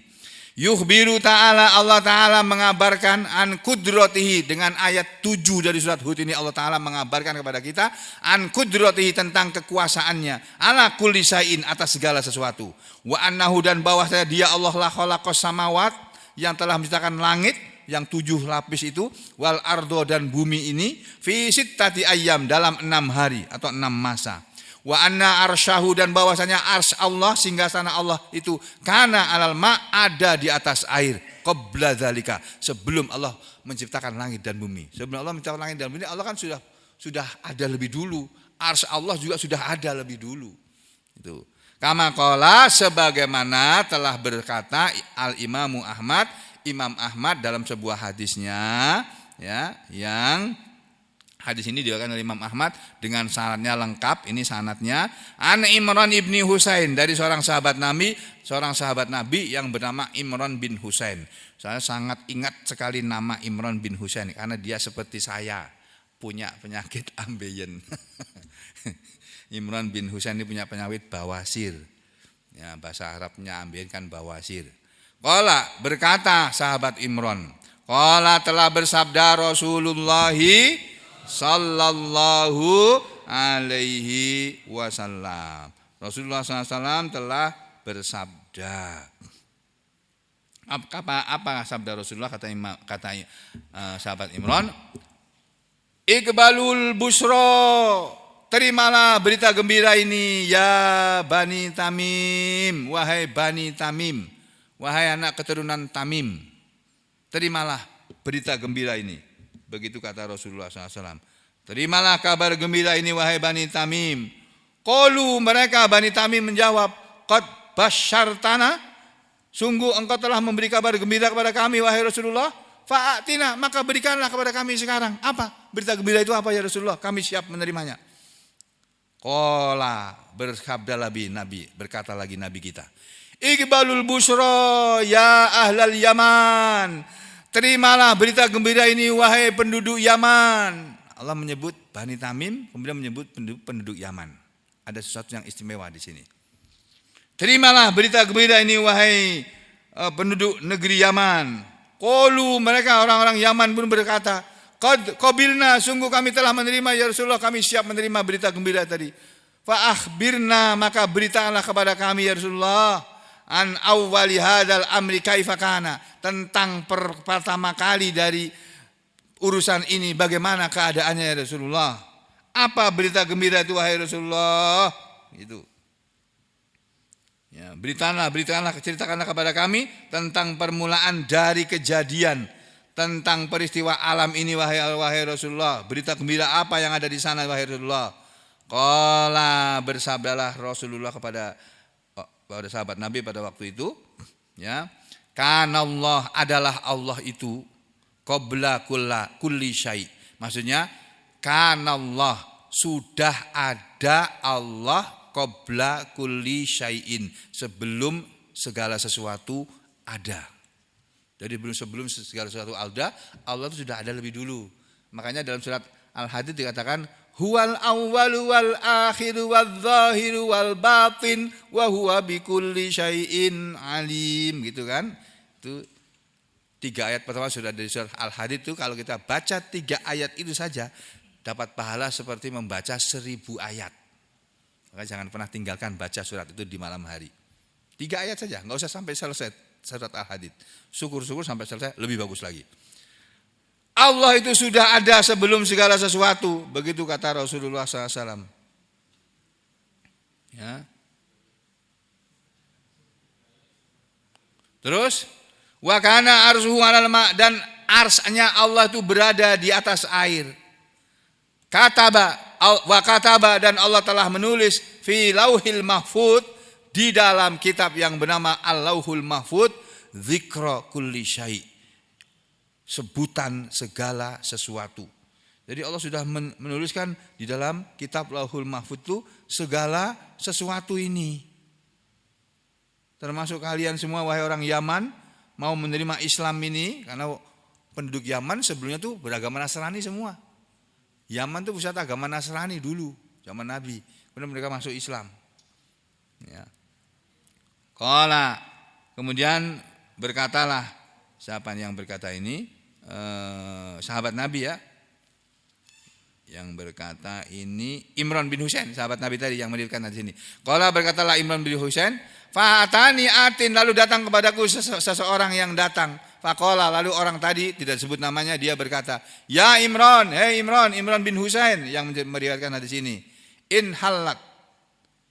Yukhbiru ta'ala, Allah Ta'ala mengabarkan an kudratihi, dengan ayat 7 dari surat Hud ini Allah Ta'ala mengabarkan kepada kita an kudratihi, tentang kekuasaannya, ala kulli syai'in, atas segala sesuatu. Wa annahu, dan bahwasanya dia Allah la khalaqas samawat, yang telah menciptakan langit yang 7 lapis itu, wal ardo, dan bumi ini, fi sittati ayyam, dalam 6 hari atau 6 masa. Wa anna arsyahu, dan bahwasanya arsy Allah, singgasana Allah itu, kana alal ma, ada di atas air, qabla dzalika, sebelum Allah menciptakan langit dan bumi. Sebelum Allah menciptakan langit dan bumi, Allah kan sudah ada lebih dulu. Arsy Allah juga sudah ada lebih dulu. Itu. Kama qala, sebagaimana telah berkata Al-Imamu Ahmad, Imam Ahmad dalam sebuah hadisnya, ya, yang hadis ini diriwayatkan oleh Imam Ahmad dengan sanadnya lengkap. Ini sanadnya an Imran ibni Husain, dari seorang sahabat Nabi yang bernama Imran bin Husain. Saya sangat ingat sekali nama Imran bin Husain karena dia seperti saya, punya penyakit ambeien. Imran bin Husain ini punya penyakit bawasir. Ya, bahasa Arabnya ambeien kan bawasir. Qala, berkata sahabat Imran, qala, telah bersabda Rasulullah sallallahu alaihi wasallam. Rasulullah SAW telah bersabda. Apa sabda Rasulullah, kata sahabat Imran? Iqbalul busro, terimalah berita gembira ini, ya Bani Tamim, wahai Bani Tamim, wahai anak keturunan Tamim, terimalah berita gembira ini. Begitu kata Rasulullah SAW. Terimalah kabar gembira ini, wahai Bani Tamim. Qalu, mereka Bani Tamim menjawab, qad basyartana, sungguh engkau telah memberi kabar gembira kepada kami, wahai Rasulullah. Fa'atina, maka berikanlah kepada kami sekarang. Apa? Berita gembira itu apa ya Rasulullah? Kami siap menerimanya. Qala, bersabdalah Nabi, berkata lagi Nabi kita. Iqbalul busra ya ahlal Yaman. Terimalah berita gembira ini, wahai penduduk Yaman. Allah menyebut Bani Tamim, kemudian menyebut penduduk Yaman. Ada sesuatu yang istimewa di sini. Terimalah berita gembira ini, wahai penduduk negeri Yaman. Qalu, mereka orang-orang Yaman pun berkata, qad qabilna, sungguh kami telah menerima ya Rasulullah, kami siap menerima berita gembira tadi. Fa akhbirna, maka beritakanlah kepada kami ya Rasulullah, an awwali hadzal amri kaifa kana, tentang pertama kali dari urusan ini bagaimana keadaannya ya Rasulullah. Apa berita gembira itu wahai Rasulullah? Itu. Ya, beritakanlah, ceritakanlah kepada kami tentang permulaan dari kejadian, tentang peristiwa alam ini wahai Rasulullah. Berita gembira apa yang ada di sana wahai Rasulullah? Qala, bersabdalah Rasulullah kepada sahabat Nabi pada waktu itu, ya, kanallah, adalah Allah itu, qabla kulli syai'. Maksudnya kanallah, sudah ada Allah, qabla kulli syai'in, sebelum segala sesuatu ada. Jadi sebelum segala sesuatu ada, Allah itu sudah ada lebih dulu. Makanya dalam surat Al-Hadid dikatakan huwal awwalu wal akhiru wal zahiru wal batin wa huwa bikulli syai'in alim, gitu kan? Itu 3 ayat pertama sudah dari surat Al-Hadid itu, kalau kita baca 3 ayat itu saja dapat pahala seperti membaca 1000 ayat. Maka jangan pernah tinggalkan baca surat itu di malam hari. 3 ayat saja, enggak usah sampai selesai surat Al-Hadid. Syukur-syukur sampai selesai, lebih bagus lagi. Allah itu sudah ada sebelum segala sesuatu. Begitu kata Rasulullah SAW. Ya. Terus, wa kana arshuhu 'alal ma', dan arsnya Allah itu berada di atas air. Kataba, dan Allah telah menulis fi lauhil mahfud, di dalam kitab yang bernama Al-Lauhul Mahfud, dzikra kulli syai', sebutan segala sesuatu. Jadi Allah sudah menuliskan di dalam kitab Lauhul Mahfud itu segala sesuatu ini. Termasuk kalian semua wahai orang Yaman mau menerima Islam ini, karena penduduk Yaman sebelumnya tuh beragama Nasrani semua. Yaman tuh pusat agama Nasrani dulu zaman Nabi. Kemudian mereka masuk Islam. Ya. Qala, kemudian berkatalah, siapa yang berkata ini? Sahabat Nabi ya. Yang berkata ini Imran bin Husain, sahabat Nabi tadi yang mendirikan hadis ini. Qala, berkatalah Imran bin Husain, fa'atani atin, lalu datang kepadaku seseorang yang datang. Faqala, lalu orang tadi tidak disebut namanya, dia berkata, "Ya Imran, hei Imran, Imran bin Husain yang meriwayatkan hadis ini. In halat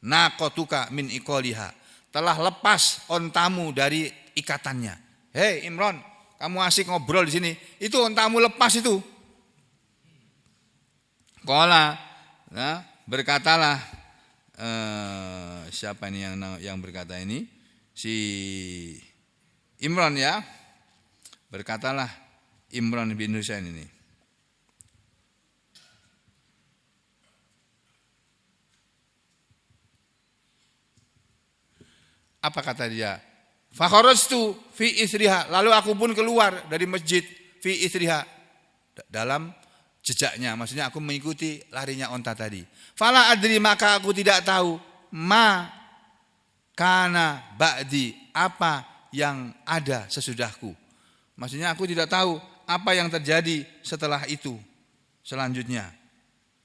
naqatuka min iqaliha." Telah lepas ontamu dari ikatannya. Hei Imran, kamu asik ngobrol di sini. Itu ontamu lepas itu. Qala, nah, berkatalah siapa ini yang berkata ini? Si Imran ya. Berkatalah Imran bin Husain ini. Apa kata dia? Fa kharajtu fi isriha, lalu aku pun keluar dari masjid fi isriha, dalam jejaknya, maksudnya aku mengikuti larinya onta tadi. Fala adri, maka aku tidak tahu ma kana ba'di, apa yang ada sesudahku. Maksudnya aku tidak tahu apa yang terjadi setelah itu, selanjutnya.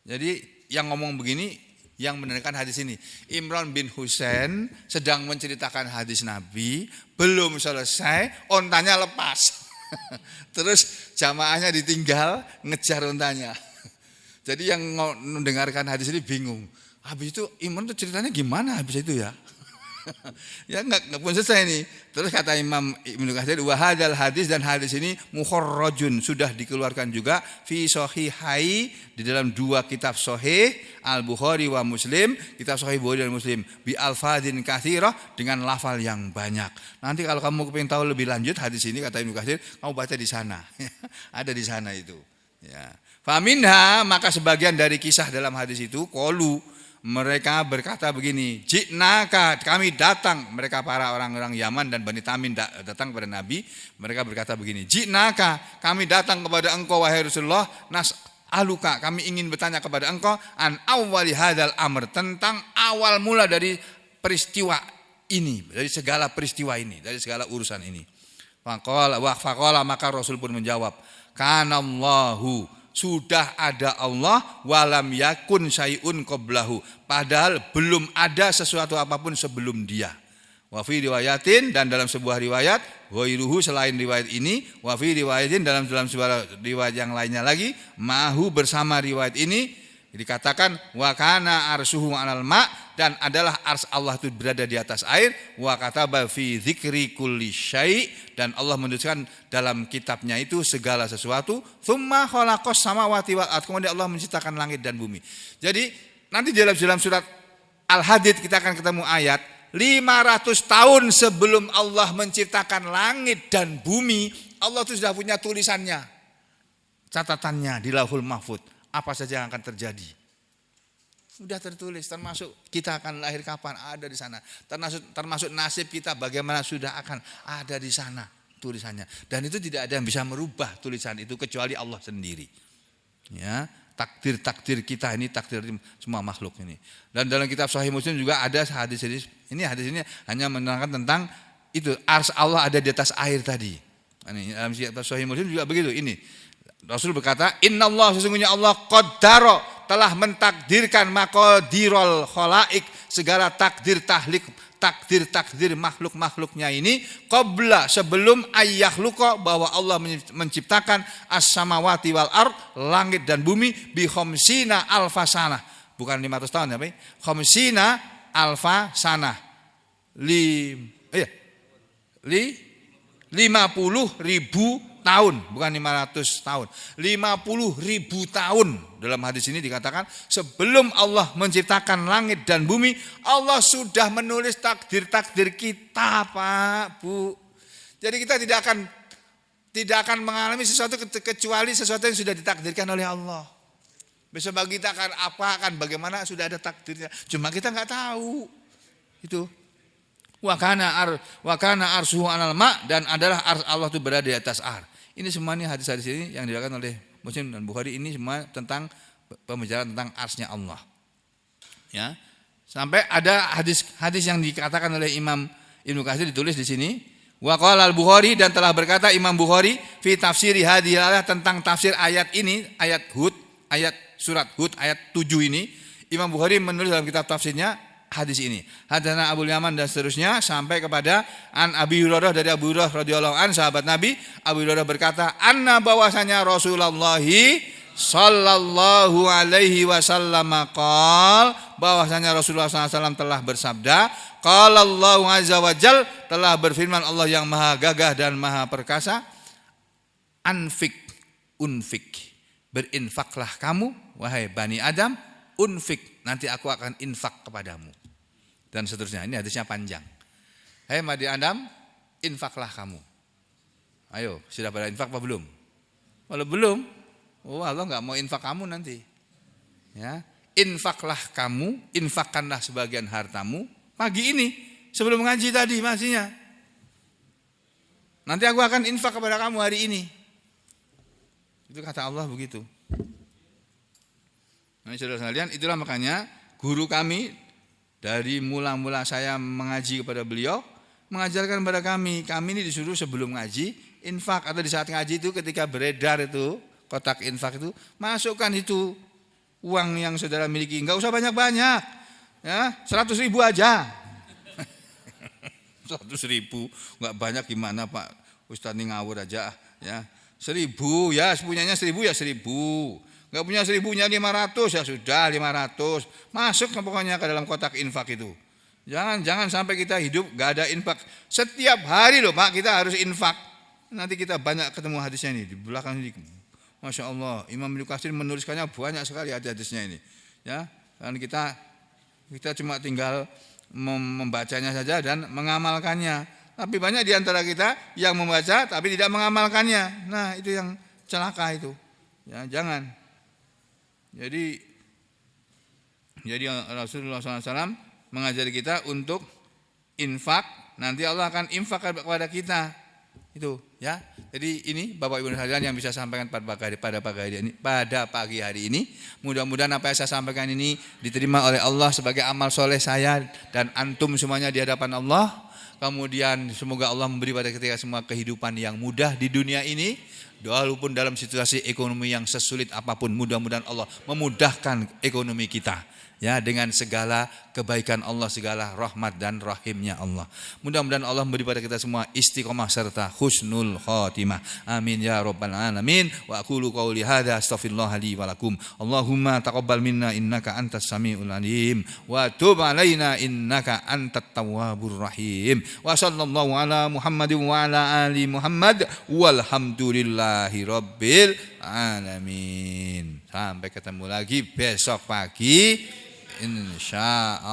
Jadi yang ngomong begini, yang mendengarkan hadis ini, Imran bin Husain sedang menceritakan hadis Nabi, belum selesai, ontanya lepas. Terus jamaahnya ditinggal ngejar ontanya. Jadi yang mendengarkan hadis ini bingung. Habis itu Imran itu ceritanya gimana habis itu ya? Ya enggak pun selesai nih. Terus kata Imam Ibnu Katsir, wa hadzal hadis, dan hadis ini mukharrajun, sudah dikeluarkan juga fi sahihai, di dalam dua kitab sahih, Al-Bukhari wa Muslim, kitab sahih Bukhari dan Muslim, bi alfadzin katsirah, dengan lafal yang banyak. Nanti kalau kamu ingin tahu lebih lanjut hadis ini, kata Ibnu Katsir, kamu baca di sana. Ada di sana itu. Ya. Fa minha, maka sebagian dari kisah dalam hadis itu, qalu, mereka berkata begini, "Ji'naka, kami datang," mereka para orang-orang Yaman dan Bani Tamim datang kepada Nabi. Mereka berkata begini, "Ji'naka, kami datang kepada engkau wahai Rasulullah, nas'aluka, kami ingin bertanya kepada engkau, an awwali hadzal amr, tentang awal mula dari peristiwa ini, dari segala peristiwa ini, dari segala urusan ini." Faqala, maka Rasul pun menjawab, "Kanallahu, sudah ada Allah, walam yakun syai'un qablahu, padahal belum ada sesuatu apapun sebelum dia. Wa fi riwayatin, dan dalam sebuah riwayat, ghairuhu, selain riwayat ini, wa fi riwayatin, dalam sebuah riwayat yang lainnya lagi, mahu, bersama riwayat ini, dikatakan wa kana arsyuhu 'alal ma', dan adalah ars Allah itu berada di atas air, wa kataba fi dzikri kulli syai', dan Allah menuliskan dalam kitabnya itu segala sesuatu, tsumma khalaqas samawati wal ardh, kemudian Allah menciptakan langit dan bumi. Jadi nanti dalam surat Al-Hadid kita akan ketemu ayat 500 tahun sebelum Allah menciptakan langit dan bumi, Allah itu sudah punya tulisannya, catatannya di Lauhul Mahfuz. Apa saja yang akan terjadi sudah tertulis, termasuk kita akan lahir kapan, ada di sana, termasuk nasib kita bagaimana, sudah akan ada di sana tulisannya. Dan itu tidak ada yang bisa merubah tulisan itu kecuali Allah sendiri. Ya, takdir kita ini, takdir semua makhluk ini. Dan dalam kitab Sahih Muslim juga ada hadis ini hanya menerangkan tentang itu, ars Allah ada di atas air tadi. Ini dalam kitab Sahih Muslim juga begitu. Ini Rasul berkata, "Innallah, sesungguhnya Allah qaddara, telah mentakdirkan maqadirul khalaik, segala takdir makhluk-makhluknya ini, qabla, sebelum ayyakhluqa, bahwa Allah menciptakan as-samawati wal ard, langit dan bumi, bi khamsina alfa sanah." Bukan 500 tahun tapi khamsina alfa sanah. 50.000 tahun, bukan 500 tahun, 50.000 tahun. Dalam hadis ini dikatakan sebelum Allah menciptakan langit dan bumi, Allah sudah menulis takdir kita, Pak, Bu. Jadi kita tidak akan mengalami sesuatu kecuali sesuatu yang sudah ditakdirkan oleh Allah. Besok kita akan bagaimana, sudah ada takdirnya, cuma kita nggak tahu. Itu wa kana arsyuhu 'alal ma', dan adalah ars Allah itu berada di atas air. Ini semua nih hadis-hadis ini yang diriwayatkan oleh Muslim dan Bukhari, ini semua tentang pembicaraan tentang arsnya Allah. Ya. Sampai ada hadis yang dikatakan oleh Imam Ibnu Katsir ditulis di sini. Wa qala al-Bukhari, dan telah berkata Imam Bukhari fi tafsiri hadhil ayat, tentang tafsir ayat ini, ayat Hud, ayat surat Hud ayat 7 ini. Imam Bukhari menulis dalam kitab tafsirnya hadis ini. Hadatsana Abu Yaman dan seterusnya sampai kepada an Abi Hurairah, dari Abu Hurairah radhiyallahu an, sahabat Nabi. Abu Hurairah berkata, anna bahwasanya Rasulullah sallallahu alaihi wasallam qol, bahwasanya Rasulullah SAW telah bersabda, qala Allah azza wa jal, telah berfirman Allah yang maha gagah dan maha perkasa, anfik unfik, berinfaklah kamu wahai Bani Adam, unfik, nanti aku akan infak kepadamu, dan seterusnya. Ini hadisnya panjang. Hai Bani Adam, infaklah kamu. Ayo, sudah pada infak apa belum? Kalau belum, oh Allah enggak mau infak kamu nanti. Ya, infaklah kamu, infakkanlah sebagian hartamu pagi ini sebelum ngaji tadi maksudnya. Nanti aku akan infak kepada kamu hari ini. Itu kata Allah begitu. Nah, saudara sekalian, itulah makanya guru kami dari mula-mula saya mengaji kepada beliau mengajarkan kepada kami ini disuruh sebelum ngaji infak, atau di saat ngaji itu ketika beredar itu kotak infak itu, masukkan itu uang yang saudara miliki, enggak usah banyak-banyak, ya 100.000 aja. 100.000 enggak banyak gimana Pak Ustaz, ini ngawur aja ya. 1.000 ya, punyanya 1.000 ya 1.000. Enggak punya 1.000-nya 500 ya sudah 500. Masuk pokoknya ke dalam kotak infak itu. Jangan sampai kita hidup enggak ada infak. Setiap hari loh Pak kita harus infak. Nanti kita banyak ketemu hadisnya ini di belakang ini. Masya Allah, Imam Ibnu Katsir menuliskannya banyak sekali hadisnya ini. Ya, dan kita cuma tinggal membacanya saja dan mengamalkannya. Tapi banyak di antara kita yang membaca tapi tidak mengamalkannya. Nah, itu yang celaka itu. Ya, jangan. Jadi Rasulullah SAW mengajari kita untuk infak. Nanti Allah akan infak kepada kita. Itu ya. Jadi ini Bapak Ibu sekalian yang bisa sampaikan pada pagi hari ini. Mudah-mudahan apa yang saya sampaikan ini diterima oleh Allah sebagai amal soleh saya dan antum semuanya di hadapan Allah. Kemudian semoga Allah memberi pada kita semua kehidupan yang mudah di dunia ini. Walaupun dalam situasi ekonomi yang sesulit apapun, mudah-mudahan Allah memudahkan ekonomi kita. Ya, dengan segala kebaikan Allah, segala rahmat dan rahimnya Allah. Mudah-mudahan Allah memberi pada kita semua istiqomah serta husnul khotimah. Amin ya rabbal alamin. Wa aqulu qouli hadza astaghfirullah li wa lakum. Allahumma taqabbal minna innaka antas samiul alim wa tub alaina innaka antat tawwabur rahim. Wa sallallahu ala Muhammadin wa ala ali Muhammad walhamdulillahi rabbil alamin. Sampai ketemu lagi besok pagi insyaallah.